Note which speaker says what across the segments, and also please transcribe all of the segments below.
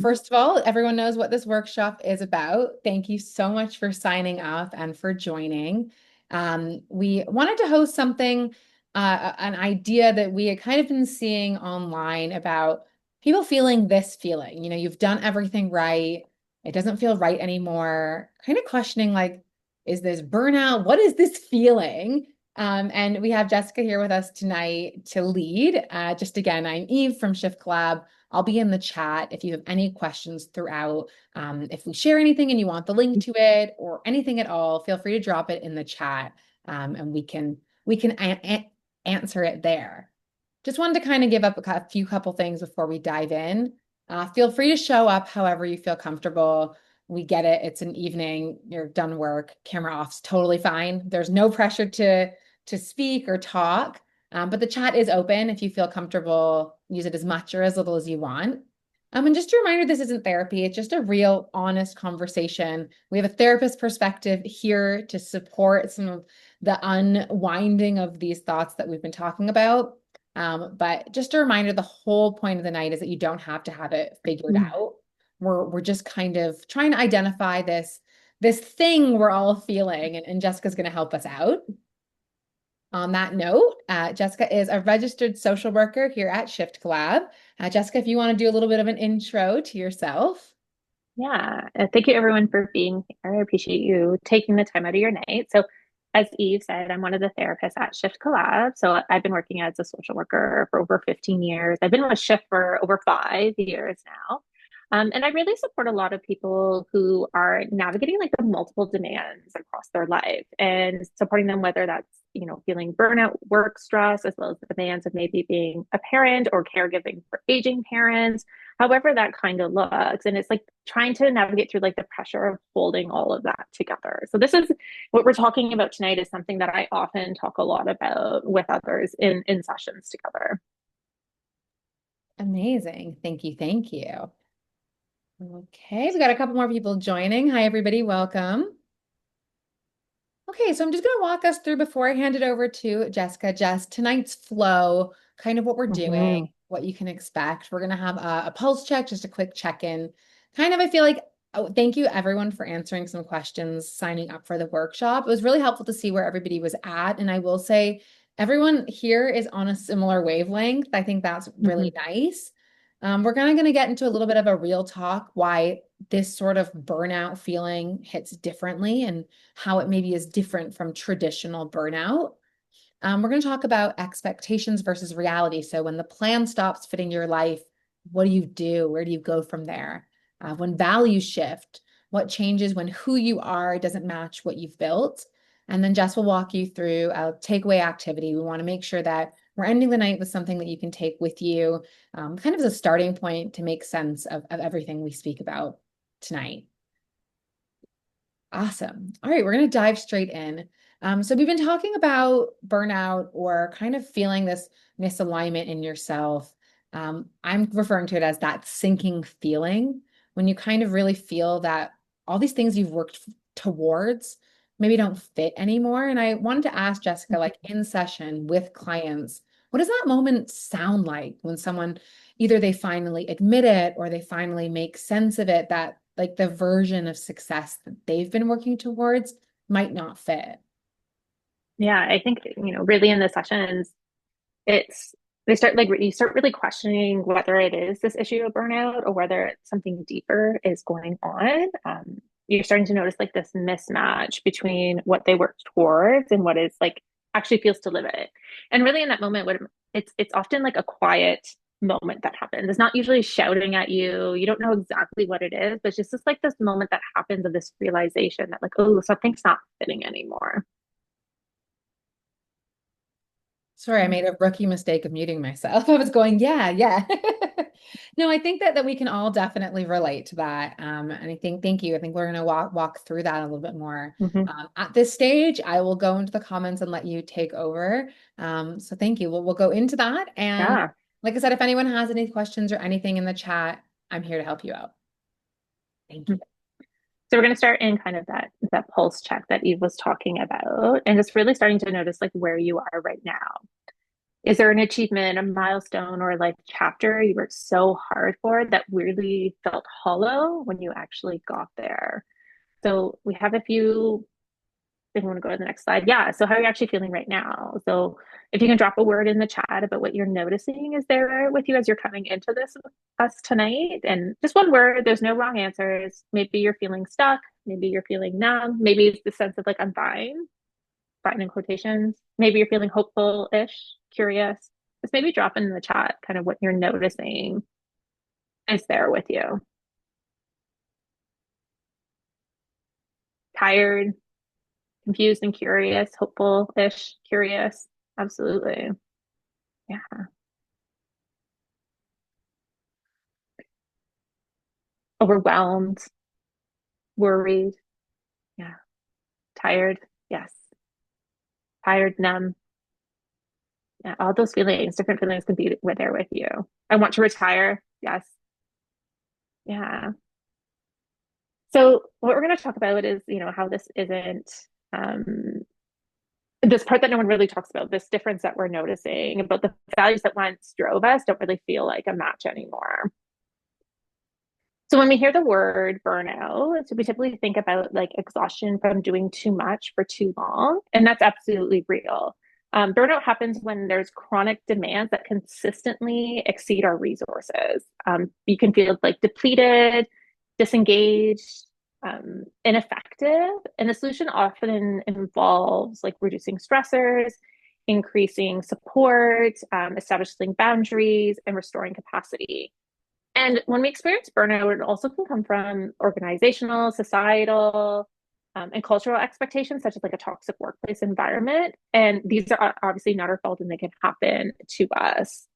Speaker 1: First of all, everyone knows what this workshop is about. Thank you so much for signing up and for joining. We wanted to host something, an idea that we had kind of been seeing online about people feeling this feeling. You know, you've done everything right. It doesn't feel right anymore. Kind of questioning, like, is this burnout? What is this feeling? And we have Jessica here with us tonight to lead. Just again, I'm Eve from Shift Collab. I'll be in the chat if you have any questions throughout. If we share anything and you want the link to it or anything at all, feel free to drop it in the chat, and we can answer it there. Just wanted to kind of give up a few couple things before we dive in. Feel free to show up however you feel comfortable. We get it. It's an evening. You're done work. Camera off's totally fine. There's no pressure to speak or talk. But the chat is open. If you feel comfortable, use it as much or as little as you want. And just a reminder, this isn't therapy. It's just a real, honest conversation. We have a therapist perspective here to support some of the unwinding of these thoughts that we've been talking about. But just a reminder, the whole point of the night is that you don't have to have it figured out. We're just kind of trying to identify this thing we're all feeling, and Jessica's going to help us out. On that note, Jessica is a registered social worker here at Shift Collab. Jessica, if you want to do a little bit of an intro to yourself.
Speaker 2: Yeah, thank you everyone for being here. I appreciate you taking the time out of your night. So, as Eve said, I'm one of the therapists at Shift Collab. So, I've been working as a social worker for over 15 years. I've been with Shift for over 5 years now. And I really support a lot of people who are navigating like the multiple demands across their life and supporting them, whether that's, feeling burnout, work stress, as well as the demands of maybe being a parent or caregiving for aging parents, however that kind of looks. And it's like trying to navigate through like the pressure of holding all of that together. So this is what we're talking about tonight is something that I often talk a lot about with others in sessions together.
Speaker 1: Amazing. Thank you. Thank you. Okay, we got a couple more people joining. Hi, everybody. Welcome. Okay, so I'm just going to walk us through before I hand it over to Jessica. Jess, tonight's flow, kind of what we're doing,
Speaker 2: Mm-hmm.
Speaker 1: what you can expect. We're going to have a pulse check, just a quick check-in. Kind of, I feel like, oh, thank you everyone for answering some questions, signing up for the workshop. It was really helpful to see where everybody was at. And I will say, everyone here is on a similar wavelength. I think that's
Speaker 2: Mm-hmm.
Speaker 1: really nice. We're kind of going to get into a little bit of a real talk, why this sort of burnout feeling hits differently and how it maybe is different from traditional burnout. We're going to talk about expectations versus reality. So when the plan stops fitting your life, what do you do? Where do you go from there? When values shift, what changes when who you are doesn't match what you've built? And then Jess will walk you through a takeaway activity. We want to make sure that we're ending the night with something that you can take with you, kind of as a starting point to make sense of everything we speak about tonight. Awesome. All right, we're going to dive straight in. So we've been talking about burnout or kind of feeling this misalignment in yourself. I'm referring to it as that sinking feeling when you kind of really feel that all these things you've worked towards maybe don't fit anymore. And I wanted to ask Jessica, like in session with clients, what does that moment sound like when someone either they finally admit it or they finally make sense of it that like the version of success that they've been working towards might not fit.
Speaker 2: Yeah, I think, really in the sessions, it's they start like you start really questioning whether it is this issue of burnout or whether something deeper is going on. You're starting to notice like this mismatch between what they work towards and what is like actually feels to live it. And really in that moment, what it's often like a quiet moment that happens. It's not usually shouting at you. You don't know exactly what it is, but it's just like this moment that happens of this realization that like, oh, something's not fitting anymore.
Speaker 1: Sorry, I made a rookie mistake of muting myself. I was going, yeah, yeah. No, I think that we can all definitely relate to that. And I think, thank you. I think we're going to walk through that a little bit more.
Speaker 2: Mm-hmm.
Speaker 1: At this stage, I will go into the comments and let you take over. So thank you. We'll go into that. And
Speaker 2: Yeah.
Speaker 1: like I said, if anyone has any questions or anything in the chat, I'm here to help you out. Thank you.
Speaker 2: So we're going to start in kind of that pulse check that Eve was talking about, and just really starting to notice like where you are right now. Is there an achievement, a milestone, or like chapter you worked so hard for that really felt hollow when you actually got there? So we have a few, if you want to go to the next slide. Yeah. So how are you actually feeling right now? So if you can drop a word in the chat about what you're noticing is there with you as you're coming into this with us tonight. And just one word, there's no wrong answers. Maybe you're feeling stuck. Maybe you're feeling numb. Maybe it's the sense of like, I'm fine, fine in quotations. Maybe you're feeling hopeful-ish, curious. Just maybe drop in the chat kind of what you're noticing is there with you. Tired, confused and curious, hopeful-ish, curious. Absolutely. Yeah. Overwhelmed, worried. Yeah. Tired. Yes. Tired, numb. Yeah. All those feelings, different feelings can be there with you. I want to retire. Yes. Yeah. So what we're going to talk about is, how this isn't um, this part that no one really talks about, this difference that we're noticing about the values that once drove us don't really feel like a match anymore. So when we hear the word burnout, so we typically think about like exhaustion from doing too much for too long, and that's absolutely real. Burnout happens when there's chronic demands that consistently exceed our resources. You can feel like depleted, disengaged, ineffective, and the solution often involves like reducing stressors, increasing support, establishing boundaries, and restoring capacity. And when we experience burnout, it also can come from organizational, societal, and cultural expectations, such as like a toxic workplace environment. And these are obviously not our fault and they can happen to us.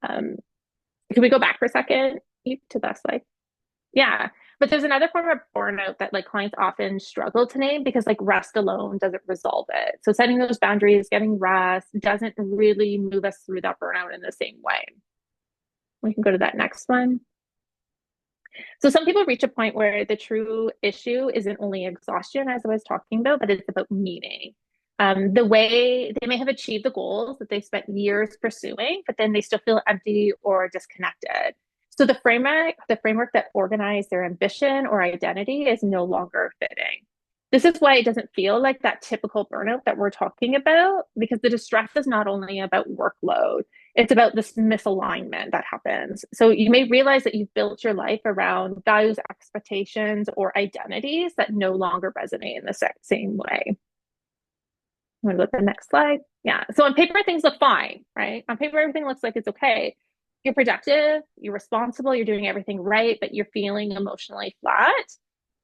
Speaker 2: Um, can we go back for a second to that slide? Yeah. But there's another form of burnout that like clients often struggle to name because like rest alone doesn't resolve it. So setting those boundaries, getting rest doesn't really move us through that burnout in the same way. We can go to that next one. So some people reach a point where the true issue isn't only exhaustion, as I was talking about, but it's about meaning. The way they may have achieved the goals that they spent years pursuing, but then they still feel empty or disconnected. So the framework that organized their ambition or identity is no longer fitting. This is why it doesn't feel like that typical burnout that we're talking about, because the distress is not only about workload, it's about this misalignment that happens. So you may realize that you've built your life around values, expectations, or identities that no longer resonate in the same way. I'm going to go to the next slide. Yeah. So on paper, things look fine, right? On paper, everything looks like it's okay. You're productive, you're responsible, you're doing everything right, but you're feeling emotionally flat.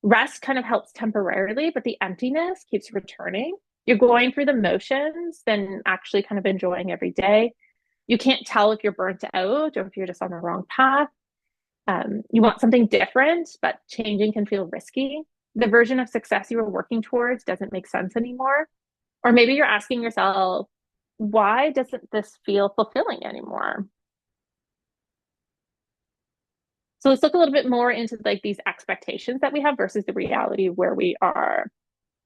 Speaker 2: Rest kind of helps temporarily, but the emptiness keeps returning. You're going through the motions, then actually kind of enjoying every day. You can't tell if you're burnt out or if you're just on the wrong path. You want something different, but changing can feel risky. The version of success you were working towards doesn't make sense anymore. Or maybe you're asking yourself, why doesn't this feel fulfilling anymore? So let's look a little bit more into like these expectations that we have versus the reality where we are.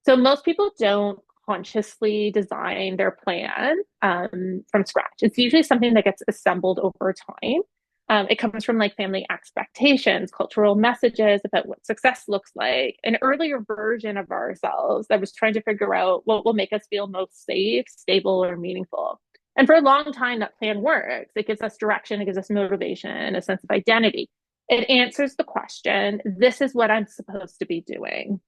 Speaker 2: So most people don't consciously design their plan from scratch. It's usually something that gets assembled over time. It comes from like family expectations, cultural messages about what success looks like, an earlier version of ourselves that was trying to figure out what will make us feel most safe, stable, or meaningful. And for a long time, that plan works. It gives us direction, it gives us motivation, a sense of identity. It answers the question, this is what I'm supposed to be doing.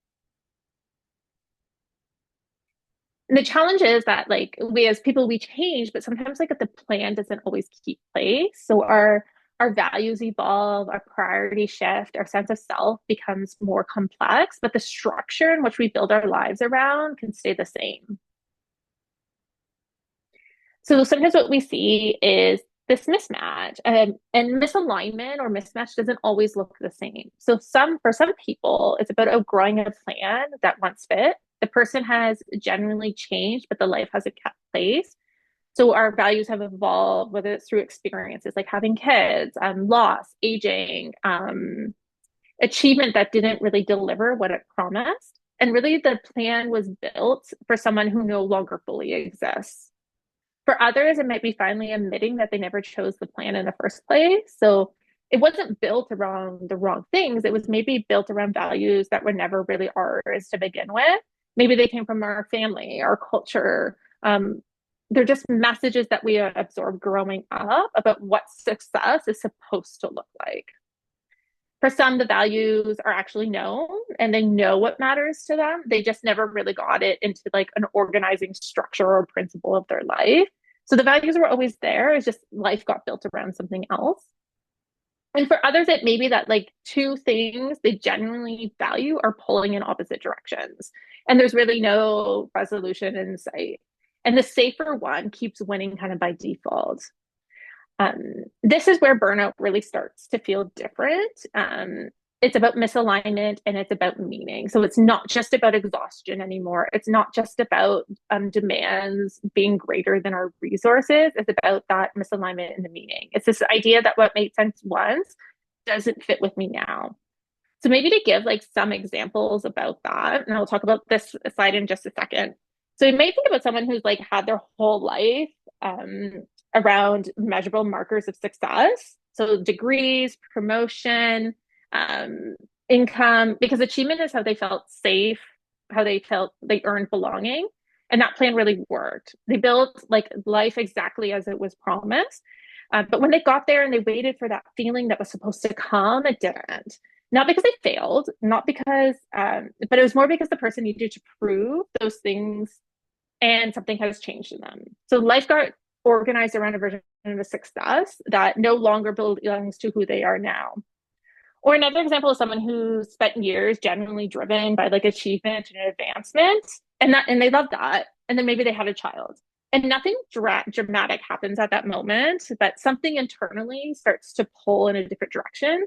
Speaker 2: And the challenge is that like we as people we change, but sometimes like the plan doesn't always keep place. So our values evolve, our priorities shift, our sense of self becomes more complex, but the structure in which we build our lives around can stay the same. So sometimes what we see is this mismatch and misalignment or mismatch doesn't always look the same. So for some people, it's about outgrowing a plan that once fit. The person has genuinely changed, but the life hasn't kept pace. So our values have evolved, whether it's through experiences like having kids, loss, aging, achievement that didn't really deliver what it promised. And really, the plan was built for someone who no longer fully exists. For others, it might be finally admitting that they never chose the plan in the first place. So it wasn't built around the wrong things. It was maybe built around values that were never really ours to begin with. Maybe they came from our family, our culture. They're just messages that we absorb growing up about what success is supposed to look like. For some, the values are actually known and they know what matters to them. They just never really got it into like an organizing structure or principle of their life. So the values were always there. It's just life got built around something else. And for others, it may be that like two things they genuinely value are pulling in opposite directions. And there's really no resolution in sight. And the safer one keeps winning kind of by default. This is where burnout really starts to feel different. It's about misalignment and it's about meaning. So it's not just about exhaustion anymore. It's not just about demands being greater than our resources. It's about that misalignment in the meaning. It's this idea that what made sense once doesn't fit with me now. So maybe to give like some examples about that, and I'll talk about this slide in just a second. So you may think about someone who's like had their whole life around measurable markers of success. So degrees, promotion, income, because achievement is how they felt safe, how they felt they earned belonging. And that plan really worked. They built like life exactly as it was promised. But when they got there and they waited for that feeling that was supposed to come, it didn't. Not because they failed, not because, but it was more because the person needed to prove those things and something has changed in them. So life got organized around a version of a success that no longer belongs to who they are now. Or another example is someone who spent years genuinely driven by like achievement and advancement, and they love that. And then maybe they had a child, and nothing dramatic happens at that moment, but something internally starts to pull in a different direction.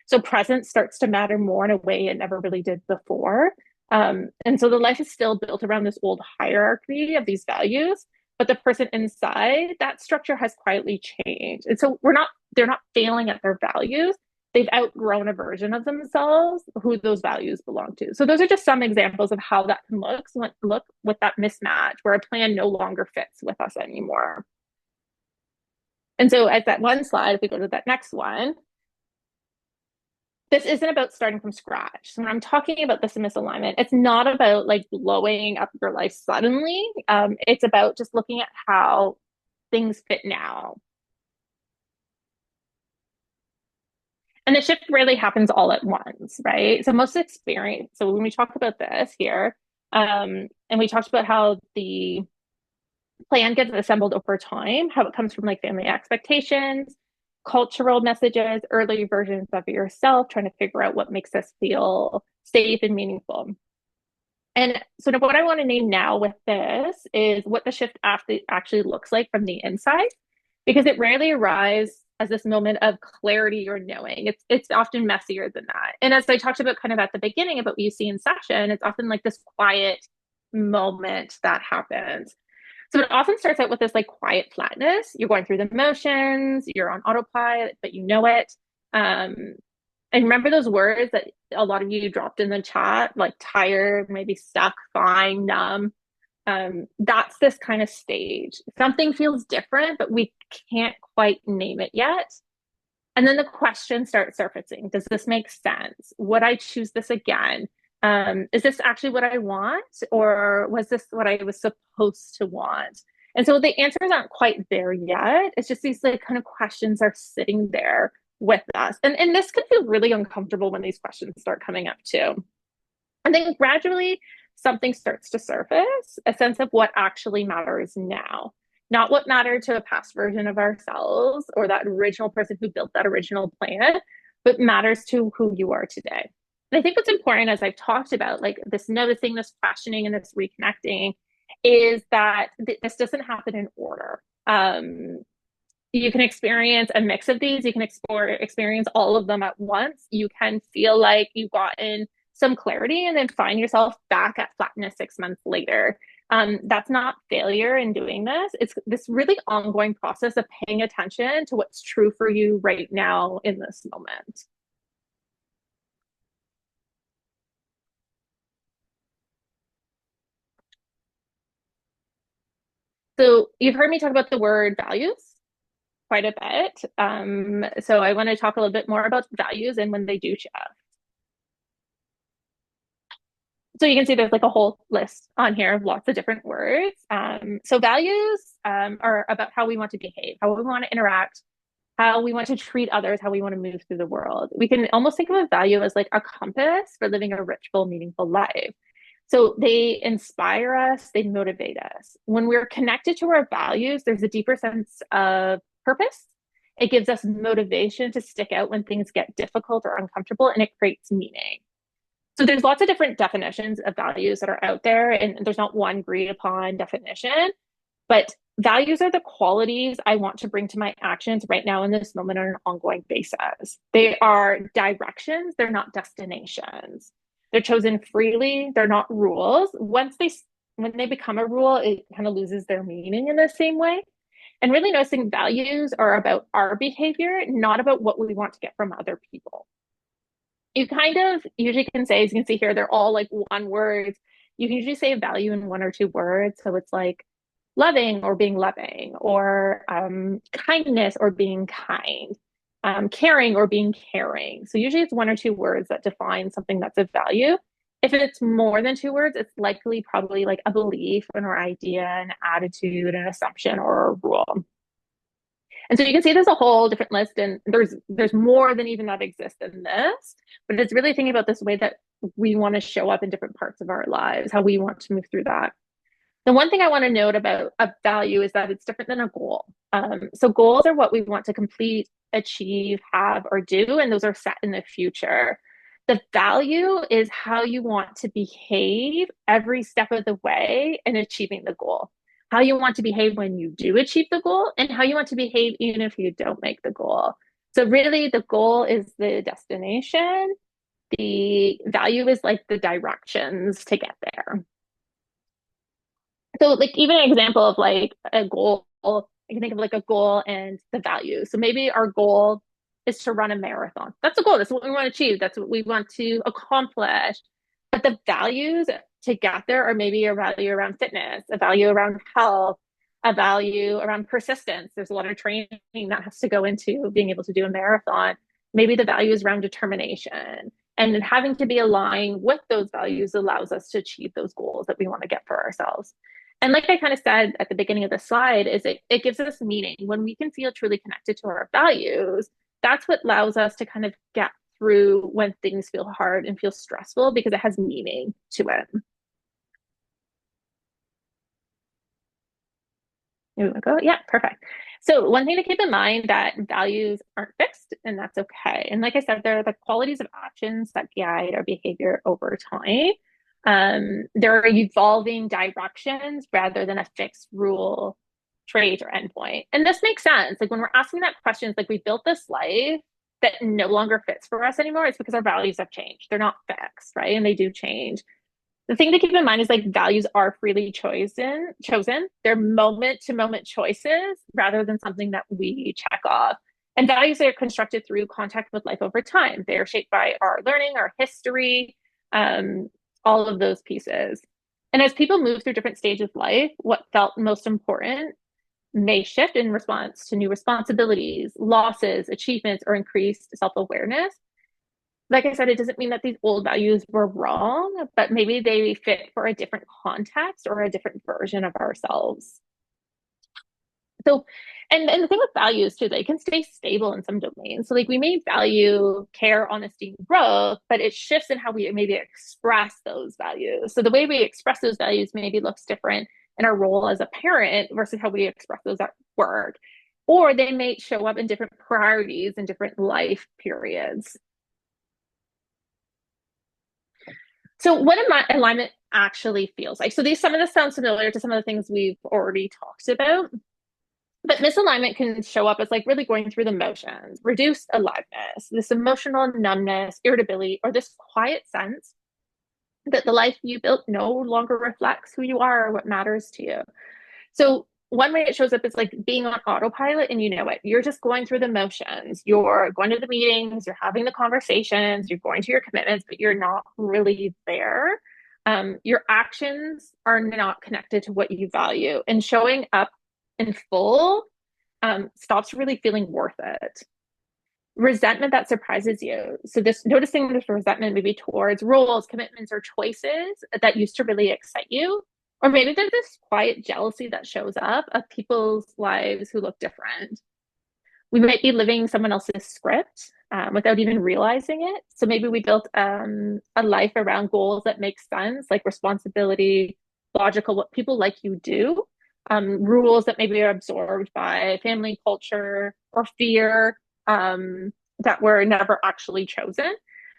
Speaker 2: So presence starts to matter more in a way it never really did before. And so the life is still built around this old hierarchy of these values, but the person inside that structure has quietly changed. And so they're not failing at their values. They've outgrown a version of themselves who those values belong to. So those are just some examples of how that can look with that mismatch where a plan no longer fits with us anymore. And so as that one slide, if we go to that next one, this isn't about starting from scratch. So when I'm talking about this misalignment, it's not about like blowing up your life suddenly. It's about just looking at how things fit now. And the shift really happens all at once, right? So most experience, so when we talk about this here, and we talked about how the plan gets assembled over time, how it comes from like family expectations, cultural messages, early versions of yourself, trying to figure out what makes us feel safe and meaningful. And so what I want to name now with this is what the shift actually looks like from the inside, because it rarely arrives as this moment of clarity or knowing. It's often messier than that. And as I talked about kind of at the beginning about what you see in session, it's often like this quiet moment that happens. So it often starts out with this like quiet flatness. You're going through the motions, you're on autopilot, but you know it. And remember those words that a lot of you dropped in the chat, like tired, maybe stuck, fine, numb. That's this kind of stage. Something feels different, but we can't quite name it yet. And then the questions start surfacing. Does this make sense? Would I choose this again? Is this actually what I want? Or was this what I was supposed to want? And so the answers aren't quite there yet. It's just these like kind of questions are sitting there with us. And this can feel really uncomfortable when these questions start coming up too. And then gradually something starts to surface, a sense of what actually matters now, not what mattered to a past version of ourselves or that original person who built that original plan, but matters to who you are today. And I think what's important, as I've talked about, like this noticing, this questioning, and this reconnecting, is that this doesn't happen in order. You can experience a mix of these. You can experience all of them at once. You can feel like you've gotten some clarity and then find yourself back at flatness 6 months later. That's not failure in doing this. It's this really ongoing process of paying attention to what's true for you right now in this moment. So you've heard me talk about the word values quite a bit. So I want to talk a little bit more about values and when they do shift. So you can see there's like a whole list on here of lots of different words. So values are about how we want to behave, how we want to interact, how we want to treat others, how we want to move through the world. We can almost think of a value as like a compass for living a rich, full, meaningful life. So they inspire us, they motivate us. When we're connected to our values, there's a deeper sense of purpose. It gives us motivation to stick out when things get difficult or uncomfortable, and it creates meaning. So there's lots of different definitions of values that are out there, and there's not one agreed upon definition, but values are the qualities I want to bring to my actions right now in this moment on an ongoing basis. They are directions, they're not destinations. They're chosen freely, they're not rules. When they become a rule, it kind of loses their meaning in the same way. And really noticing values are about our behavior, not about what we want to get from other people. You kind of usually can say, as you can see here, they're all like one word. You can usually say a value in one or two words. So it's like loving or being loving, or kindness or being kind, caring or being caring. So usually it's one or two words that define something that's of value. If it's more than two words, it's likely probably like a belief and or idea, an attitude, an assumption, or a rule. And so you can see there's a whole different list, and there's more than even that exists in this, but it's really thinking about this way that we want to show up in different parts of our lives, how we want to move through that. The one thing I want to note about a value is that it's different than a goal. So goals are what we want to complete, achieve, have, or do, and those are set in the future. The value is how you want to behave every step of the way in achieving the goal, how you want to behave when you do achieve the goal, and how you want to behave even if you don't make the goal. So really the goal is the destination. The value is like the directions to get there. So like even an example of like a goal, I can think of like a goal and the value. So maybe our goal is to run a marathon. That's the goal. That's what we want to achieve. That's what we want to accomplish. But the values to get there are maybe a value around fitness, a value around health, a value around persistence. There's a lot of training that has to go into being able to do a marathon. Maybe the value is around determination. And having to be aligned with those values allows us to achieve those goals that we want to get for ourselves. And like I kind of said at the beginning of the slide, is it gives us meaning. When we can feel truly connected to our values, that's what allows us to kind of get through when things feel hard and feel stressful because it has meaning to it. Here we go. Yeah, perfect. So one thing to keep in mind that values aren't fixed, and that's okay. And like I said, they're the qualities of actions that guide our behavior over time. They're evolving directions rather than a fixed rule, trait, or endpoint. And this makes sense. Like when we're asking that question, it's like we built this life that no longer fits for us anymore. It's because our values have changed. They're not fixed, right? And they do change. The thing to keep in mind is like values are freely chosen. They're moment to moment choices rather than something that we check off. And values are constructed through contact with life over time. They are shaped by our learning, our history, all of those pieces. And as people move through different stages of life, what felt most important may shift in response to new responsibilities, losses, achievements, or increased self awareness. Like I said, it doesn't mean that these old values were wrong, but maybe they fit for a different context or a different version of ourselves. So, and the thing with values too, they can stay stable in some domains. So like we may value care, honesty, and growth, but it shifts in how we maybe express those values. So the way we express those values maybe looks different in our role as a parent versus how we express those at work. Or they may show up in different priorities in different life periods. So what alignment actually feels like. So some of this sounds familiar to some of the things we've already talked about. But misalignment can show up as like really going through the motions, reduced aliveness, this emotional numbness, irritability, or this quiet sense that the life you built no longer reflects who you are or what matters to you. So one way it shows up is like being on autopilot and you know it. You're just going through the motions. You're going to the meetings, you're having the conversations, you're going to your commitments, but you're not really there. Your actions are not connected to what you value, and showing up and full stops really feeling worth it. Resentment that surprises you. So this noticing this resentment maybe towards roles, commitments, or choices that used to really excite you. Or maybe there's this quiet jealousy that shows up of people's lives who look different. We might be living someone else's script without even realizing it. So maybe we built a life around goals that make sense, like responsibility, logical, what people like you do, rules that maybe are absorbed by family culture or fear that were never actually chosen.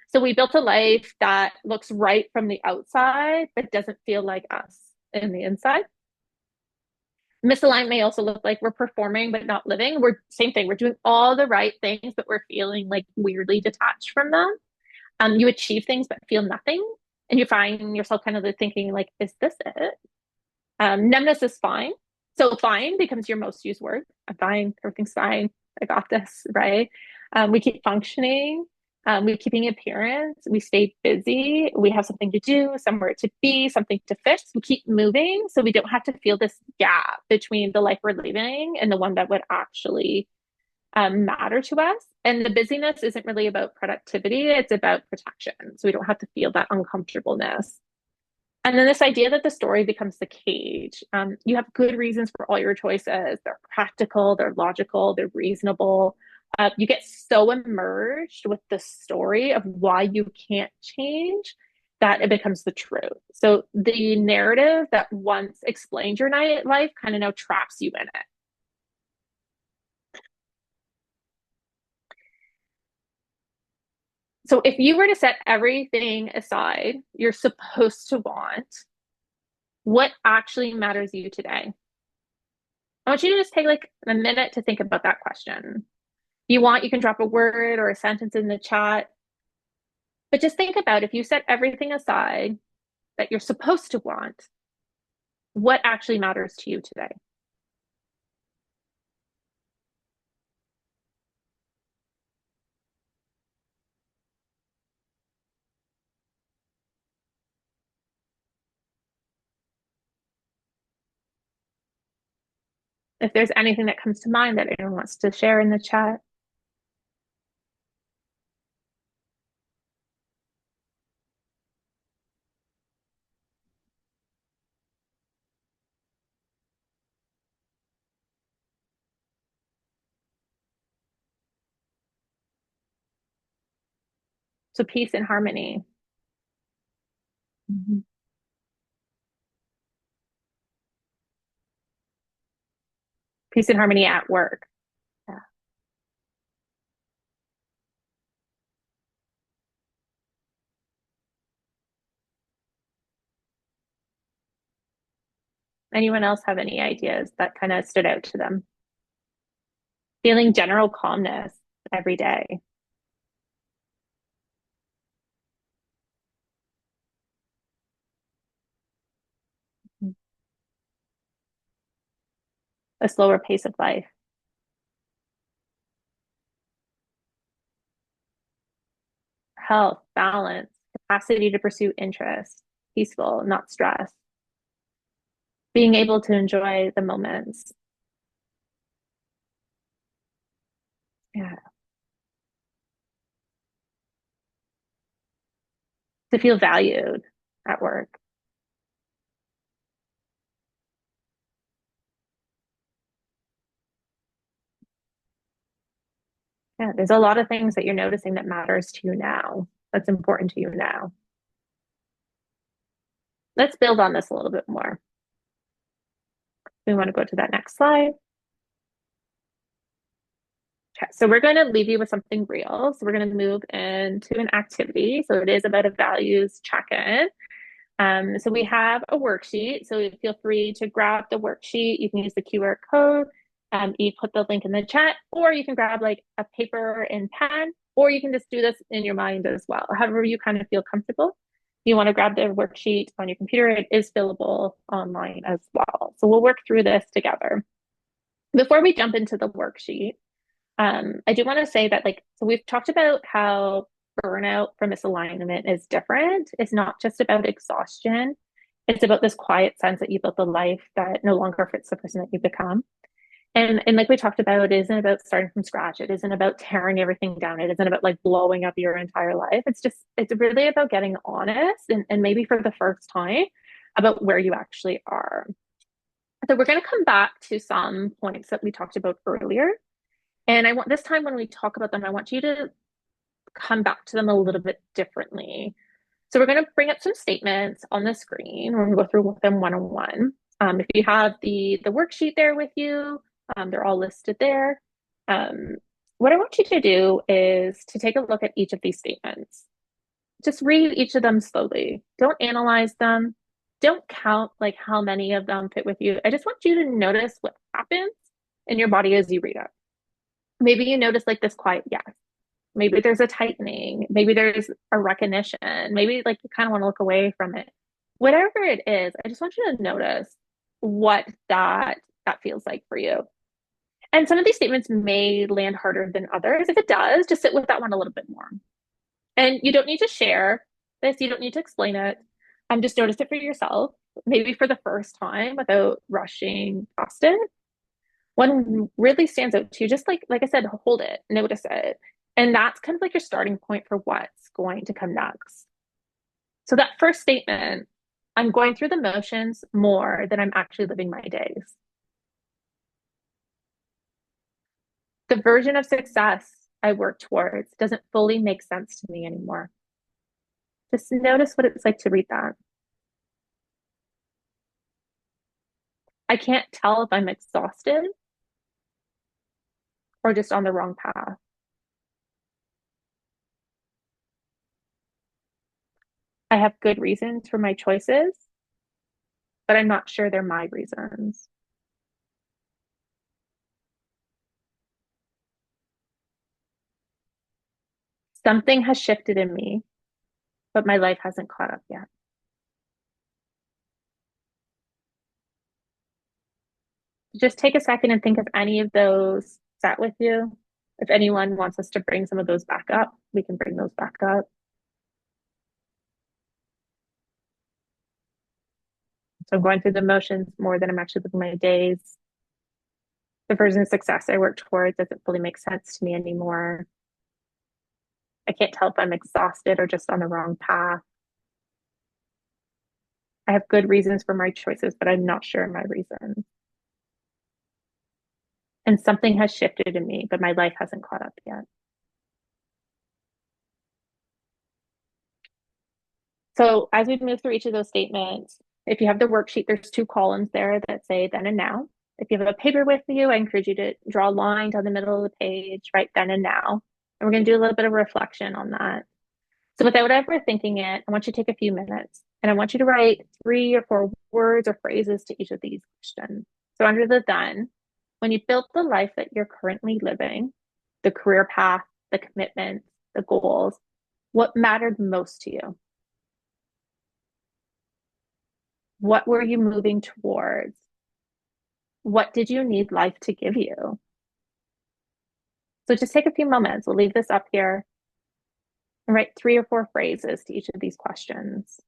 Speaker 2: So we built a life that looks right from the outside, but doesn't feel like us in the inside. Misaligned may also look like we're performing but not living. We're same thing. We're doing all the right things, but we're feeling like weirdly detached from them. You achieve things but feel nothing, and you find yourself kind of thinking like, "Is this it?" Numbness is fine. So fine becomes your most used word. I'm fine. Everything's fine. I got this, right? We keep functioning. We keep keeping appearance. We stay busy. We have something to do, somewhere to be, something to fix. We keep moving so we don't have to feel this gap between the life we're living and the one that would actually matter to us. And the busyness isn't really about productivity, it's about protection. So we don't have to feel that uncomfortableness. And then this idea that the story becomes the cage. You have good reasons for all your choices. They're practical, they're logical, they're reasonable. You get so immersed with the story of why you can't change that it becomes the truth. So the narrative that once explained your life kind of now traps you in it. So if you were to set everything aside you're supposed to want, what actually matters to you today? I want you to just take like a minute to think about that question. If you want, you can drop a word or a sentence in the chat, but just think about if you set everything aside that you're supposed to want, what actually matters to you today? If there's anything that comes to mind that anyone wants to share in the chat. So peace and harmony. Mhm. Peace and harmony at work. Yeah. Anyone else have any ideas that kind of stood out to them? Feeling general calmness every day. A slower pace of life. Health, balance, capacity to pursue interest, peaceful, not stress, being able to enjoy the moments. Yeah. To feel valued at work. Yeah, there's a lot of things that you're noticing that matters to you now, that's important to you now. Let's build on this a little bit more. We want to go to that next slide. Okay, so we're going to leave you with something real. So we're going to move into an activity. So it is about a values check-in. So we have a worksheet. So feel free to grab the worksheet. You can use the QR code. You put the link in the chat, or you can grab like a paper and pen, or you can just do this in your mind as well. However you kind of feel comfortable. If you want to grab the worksheet on your computer, it is fillable online as well. So we'll work through this together. Before we jump into the worksheet, I do want to say that so we've talked about how burnout from misalignment is different. It's not just about exhaustion. It's about this quiet sense that you built a life that no longer fits the person that you become. And like we talked about, it isn't about starting from scratch. It isn't about tearing everything down. It isn't about like blowing up your entire life. It's really about getting honest and maybe for the first time about where you actually are. So we're going to come back to some points that we talked about earlier. And I want this time when we talk about them, I want you to come back to them a little bit differently. So we're going to bring up some statements on the screen. We're going to go through them one on one. If you have the worksheet there with you, they're all listed there. Um, what I want you to do is to take a look at each of these statements. Just read each of them slowly. Don't analyze them. Don't count like how many of them fit with you. I just want you to notice what happens in your body as you read it. Maybe you notice like this quiet yes. Maybe there's a tightening. Maybe there's a recognition. Maybe like you kind of want to look away from it. Whatever it is, I just want you to notice what that feels like for you. And some of these statements may land harder than others. If it does, just sit with that one a little bit more. And you don't need to share this, you don't need to explain it. Just notice it for yourself, maybe for the first time without rushing past it. One really stands out to you, just like I said, hold it, notice it. And that's kind of like your starting point for what's going to come next. So that first statement, I'm going through the motions more than I'm actually living my days. The version of success I work towards doesn't fully make sense to me anymore. Just notice what it's like to read that. I can't tell if I'm exhausted or just on the wrong path. I have good reasons for my choices, but I'm not sure they're my reasons. Something has shifted in me, but my life hasn't caught up yet. Just take a second and think if any of those sat with you. If anyone wants us to bring some of those back up, we can bring those back up. So I'm going through the motions more than I'm actually living my days. The version of success I work towards doesn't fully make sense to me anymore. I can't tell if I'm exhausted or just on the wrong path. I have good reasons for my choices, but I'm not sure my reasons. And something has shifted in me, but my life hasn't caught up yet. So as we move through each of those statements, if you have the worksheet, there's two columns there that say then and now. If you have a paper with you, I encourage you to draw a line down the middle of the page, write then and now. And we're going to do a little bit of reflection on that. So without ever thinking it, I want you to take a few minutes and I want you to write 3 or 4 words or phrases to each of these questions. So under the then, when you built the life that you're currently living, the career path, the commitments, the goals, what mattered most to you? What were you moving towards? What did you need life to give you? So just take a few moments. We'll leave this up here and write 3 or 4 phrases to each of these questions.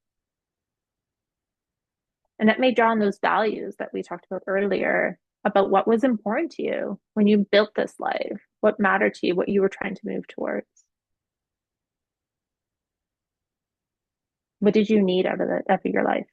Speaker 2: And that may draw on those values that we talked about earlier about what was important to you when you built this life, what mattered to you, what you were trying to move towards. What did you need out of your life?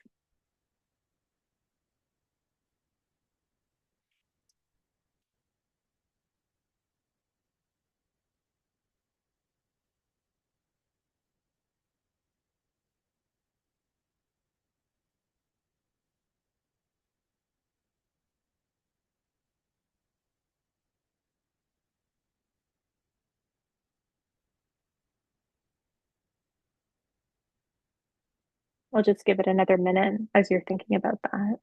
Speaker 2: We'll just give it another minute as you're thinking about that.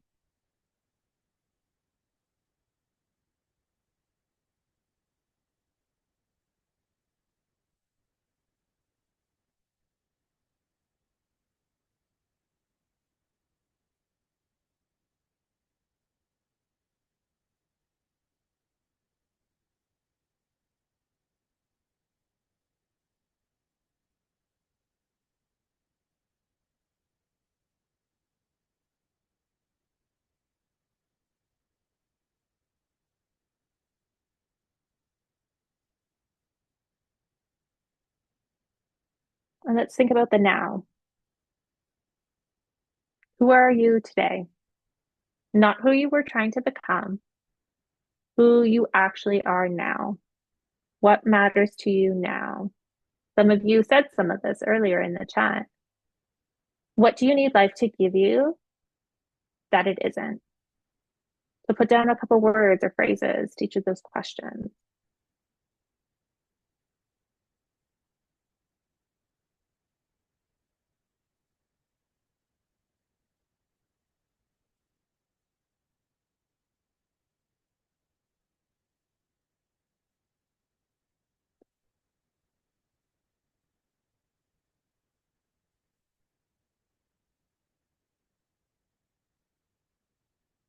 Speaker 2: And let's think about the now. Who are you today? Not who you were trying to become, who you actually are now. What matters to you now? Some of you said some of this earlier in the chat. What do you need life to give you that it isn't? So put down a couple words or phrases to each of those questions.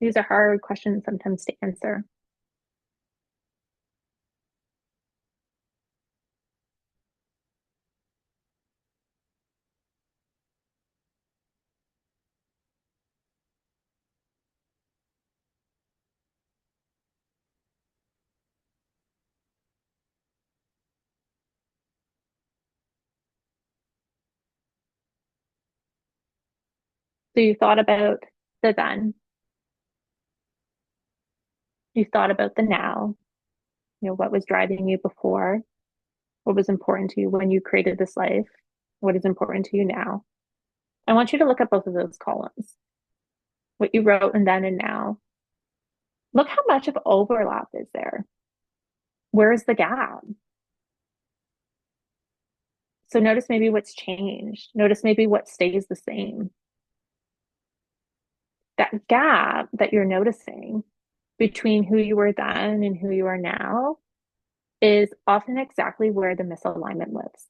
Speaker 2: These are hard questions sometimes to answer. So you thought about the then, you thought about the now, what was driving you before, what was important to you when you created this life, what is important to you now. I want you to look at both of those columns, what you wrote and then and now. Look how much of overlap is there. Where is the gap? So notice maybe what's changed. Notice maybe what stays the same. That gap that you're noticing between who you were then and who you are now is often exactly where the misalignment lives.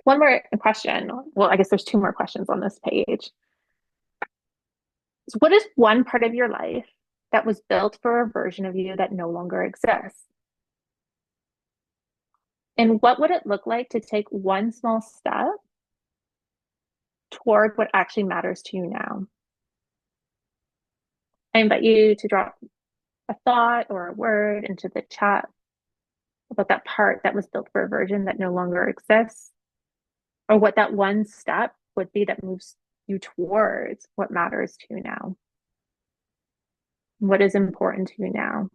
Speaker 2: One more question. Well, I guess there's two more questions on this page. So what is one part of your life that was built for a version of you that no longer exists? And what would it look like to take one small step toward what actually matters to you now? I invite you to drop a thought or a word into the chat about that part that was built for a version that no longer exists, or what that one step would be that moves you towards what matters to you now. What is important to you now?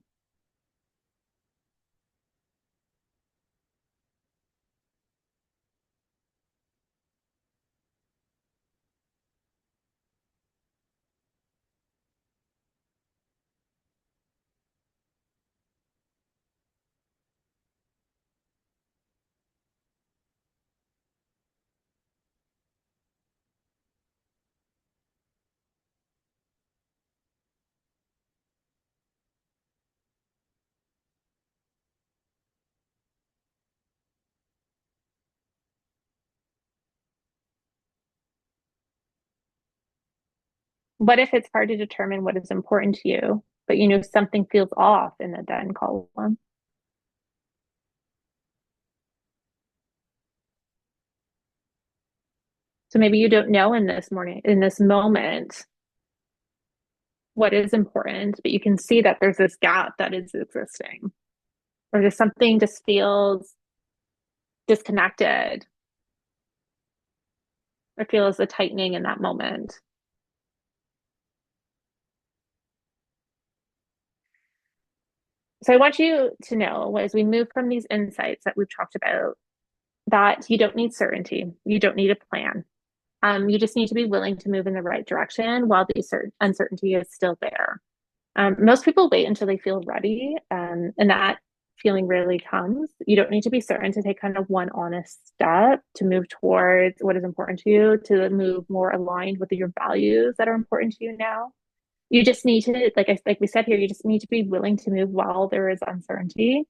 Speaker 2: What if it's hard to determine what is important to you, but something feels off in the then column? So maybe you don't know in this moment, what is important, but you can see that there's this gap that is existing, or just something just feels disconnected, or feels a tightening in that moment. So I want you to know as we move from these insights that we've talked about, that you don't need certainty. You don't need a plan. You just need to be willing to move in the right direction while the uncertainty is still there. Most people wait until they feel ready, and that feeling rarely comes. You don't need to be certain to take kind of one honest step to move towards what is important to you, to move more aligned with your values that are important to you now. You just need to, like we said here, you just need to be willing to move while there is uncertainty.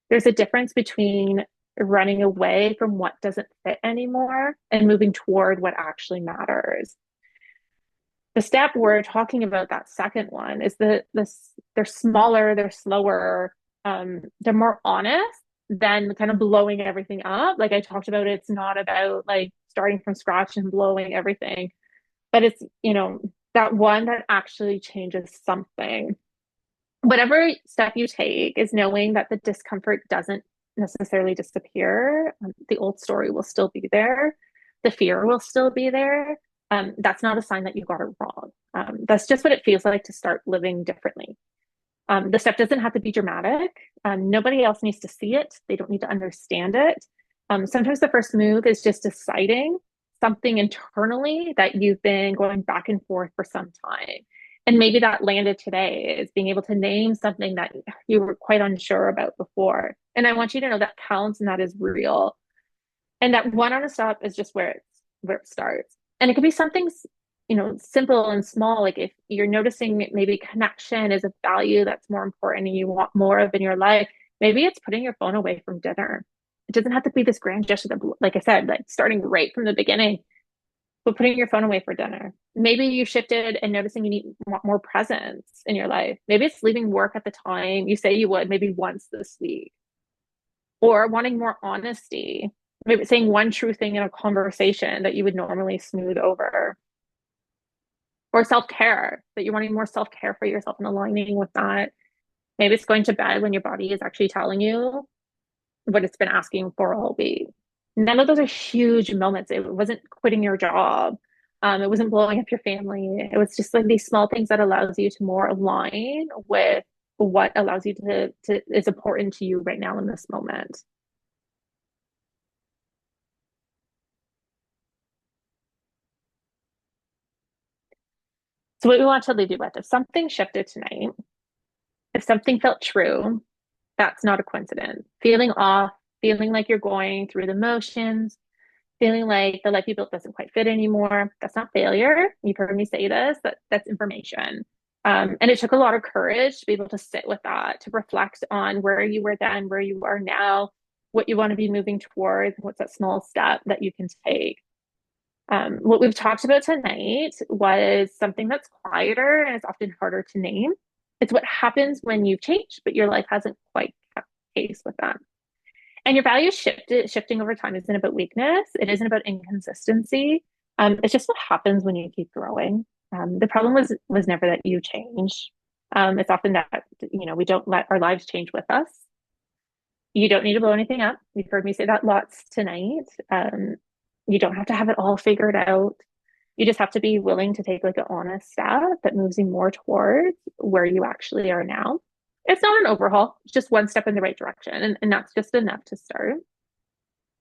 Speaker 2: There's a difference between running away from what doesn't fit anymore and moving toward what actually matters. The step we're talking about, that second one, is they're smaller, they're slower, they're more honest than kind of blowing everything up. Like I talked about, it's not about like starting from scratch and blowing everything, but it's that one that actually changes something. whatever step you take is knowing that the discomfort doesn't necessarily disappear. The old story will still be there. The fear will still be there. That's not a sign that you got it wrong. That's just what it feels like to start living differently. The step doesn't have to be dramatic. Nobody else needs to see it. They don't need to understand it. Sometimes the first move is just deciding something internally that you've been going back and forth for some time. And maybe that landed today is being able to name something that you were quite unsure about before. And I want you to know that counts and that is real. And that one honest stop is just where it starts. And it could be something, simple and small. Like if you're noticing maybe connection is a value that's more important and you want more of in your life, maybe it's putting your phone away from dinner. It doesn't have to be this grand gesture that, like I said, like starting right from the beginning, but putting your phone away for dinner. Maybe you shifted and noticing you need more presence in your life. Maybe it's leaving work at the time you say you would, maybe once this week, or wanting more honesty, maybe saying one true thing in a conversation that you would normally smooth over, or self-care, that you're wanting more self-care for yourself and aligning with that. Maybe it's going to bed when your body is actually telling you what it's been asking for all week. None of those are huge moments. It wasn't quitting your job. It wasn't blowing up your family. It was just like these small things that allows you to more align with what allows you to is important to you right now in this moment. So what we want to leave you with, if something shifted tonight, if something felt true, that's not a coincidence. Feeling off, feeling like you're going through the motions, feeling like the life you built doesn't quite fit anymore, that's not failure. You've heard me say this, that's information. And it took a lot of courage to be able to sit with that, to reflect on where you were then, where you are now, what you want to be moving towards, what's that small step that you can take. What we've talked about tonight was something that's quieter and it's often harder to name. It's what happens when you've changed, but your life hasn't quite kept pace with that. And your values shifting over time isn't about weakness. It isn't about inconsistency. It's just what happens when you keep growing. The problem was never that you change. It's often that we don't let our lives change with us. You don't need to blow anything up. You've heard me say that lots tonight. You don't have to have it all figured out. You just have to be willing to take like an honest step that moves you more towards where you actually are now. It's not an overhaul, it's just one step in the right direction. And that's just enough to start.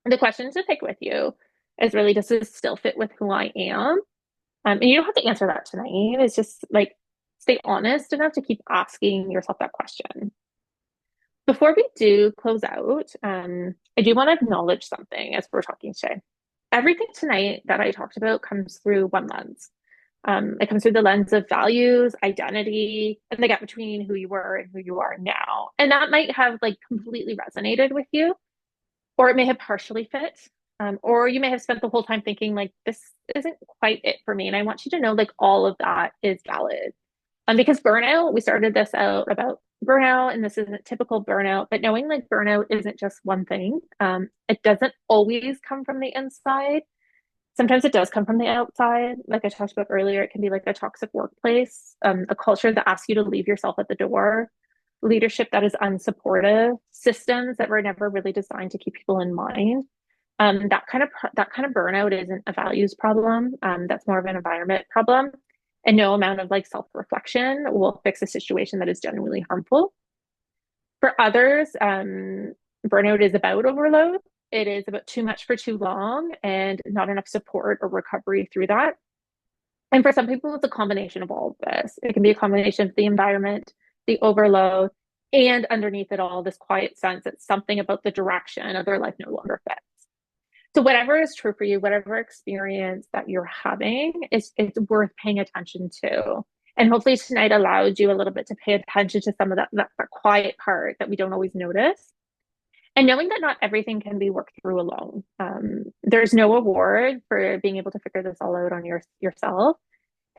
Speaker 2: And the question to take with you is really, does this still fit with who I am? And you don't have to answer that tonight. It's just like, stay honest enough to keep asking yourself that question. Before we do close out, I do want to acknowledge something as we're talking today. Everything tonight that I talked about comes through one lens. It comes through the lens of values, identity, and the gap between who you were and who you are now. And that might have like completely resonated with you, or it may have partially fit. Or you may have spent the whole time thinking like, this isn't quite it for me. And I want you to know like all of that is valid. Because burnout, we started this out about burnout, and this isn't typical burnout, but knowing like burnout isn't just one thing. It doesn't always come from the inside. Sometimes it does come from the outside. Like I talked about earlier, it can be like a toxic workplace, a culture that asks you to leave yourself at the door, leadership that is unsupportive, systems that were never really designed to keep people in mind. That kind of burnout isn't a values problem. That's more of an environment problem. And no amount of like self-reflection will fix a situation that is genuinely harmful. For others, burnout is about overload. It is about too much for too long and not enough support or recovery through that. And for some people, it's a combination of all of this. It can be a combination of the environment, the overload, and underneath it all, this quiet sense that something about the direction of their life no longer fits. So whatever is true for you, whatever experience that you're having, it's worth paying attention to. And hopefully tonight allowed you a little bit to pay attention to some of that quiet part that we don't always notice. And knowing that not everything can be worked through alone. There's no award for being able to figure this all out on yourself.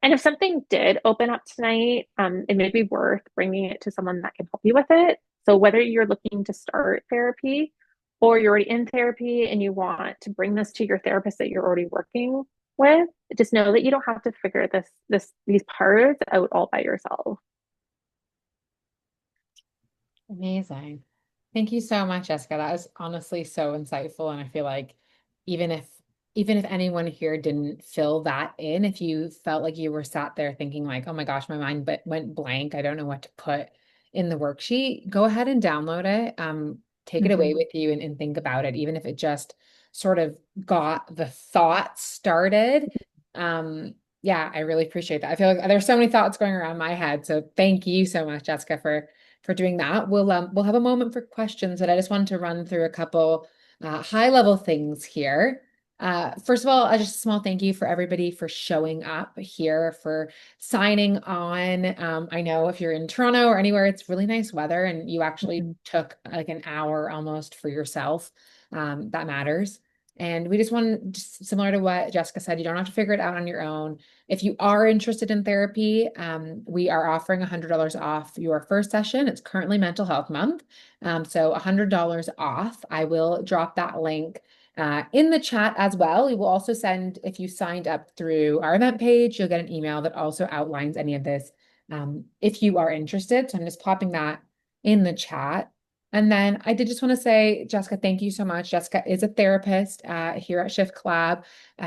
Speaker 2: And if something did open up tonight, it may be worth bringing it to someone that can help you with it. So whether you're looking to start therapy or you're already in therapy and you want to bring this to your therapist that you're already working with, just know that you don't have to figure these parts out all by yourself.
Speaker 1: Amazing. Thank you so much, Jessica. That was honestly so insightful. And I feel like even if even if anyone here didn't fill that in, if you felt like you were sat there thinking like, oh my gosh, my mind went blank, I don't know what to put in the worksheet, go ahead and download it. Take it away
Speaker 2: Hmm.
Speaker 1: with you and think about it, even if it just sort of got the thought started. Um, yeah, I really appreciate that. I feel like there's so many thoughts going around my head. So thank you so much, Jessica, for doing that. We'll have a moment for questions, but I just wanted to run through a couple high level things here. First of all, just a small thank you for everybody for showing up here, for signing on. I know if you're in Toronto or anywhere, it's really nice weather, and you actually
Speaker 2: Hmm.
Speaker 1: took like an hour almost for yourself. That matters. And we just want, just similar to what Jessica said, you don't have to figure it out on your own. If you are interested in therapy, we are offering $100 off your first session. It's currently Mental Health Month. So $100 off. I will drop that link in the chat as well. We will also send, if you signed up through our event page, you'll get an email that also outlines any of this if you are interested. So I'm just popping that in the chat. And then I did just want to say, Jessica, thank you so much. Jessica is a therapist here at Shift Collab.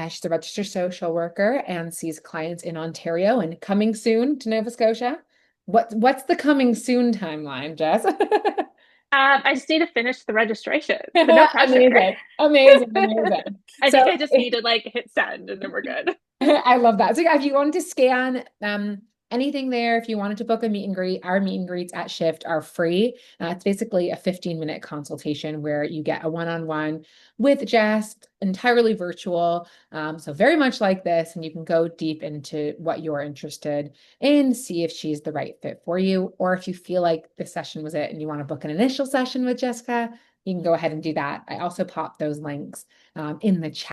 Speaker 1: She's a registered social worker and sees clients in Ontario and coming soon to Nova Scotia. What's the coming soon timeline, Jess?
Speaker 2: I just need to finish the registration, so no pressure.
Speaker 1: Amazing, amazing, amazing.
Speaker 2: I think
Speaker 1: So
Speaker 2: I just need to like hit send and then we're good.
Speaker 1: I love that. So yeah, if you wanted to scan anything there, if you wanted to book a meet and greet, our meet and greets at Shift are free. It's basically a 15-minute consultation where you get a one-on-one with Jess, entirely virtual. So very much like this, and you can go deep into what you're interested in, see if she's the right fit for you, or if you feel like this session was it and you want to book an initial session with Jessica, you can go ahead and do that. I also pop those links in the chat.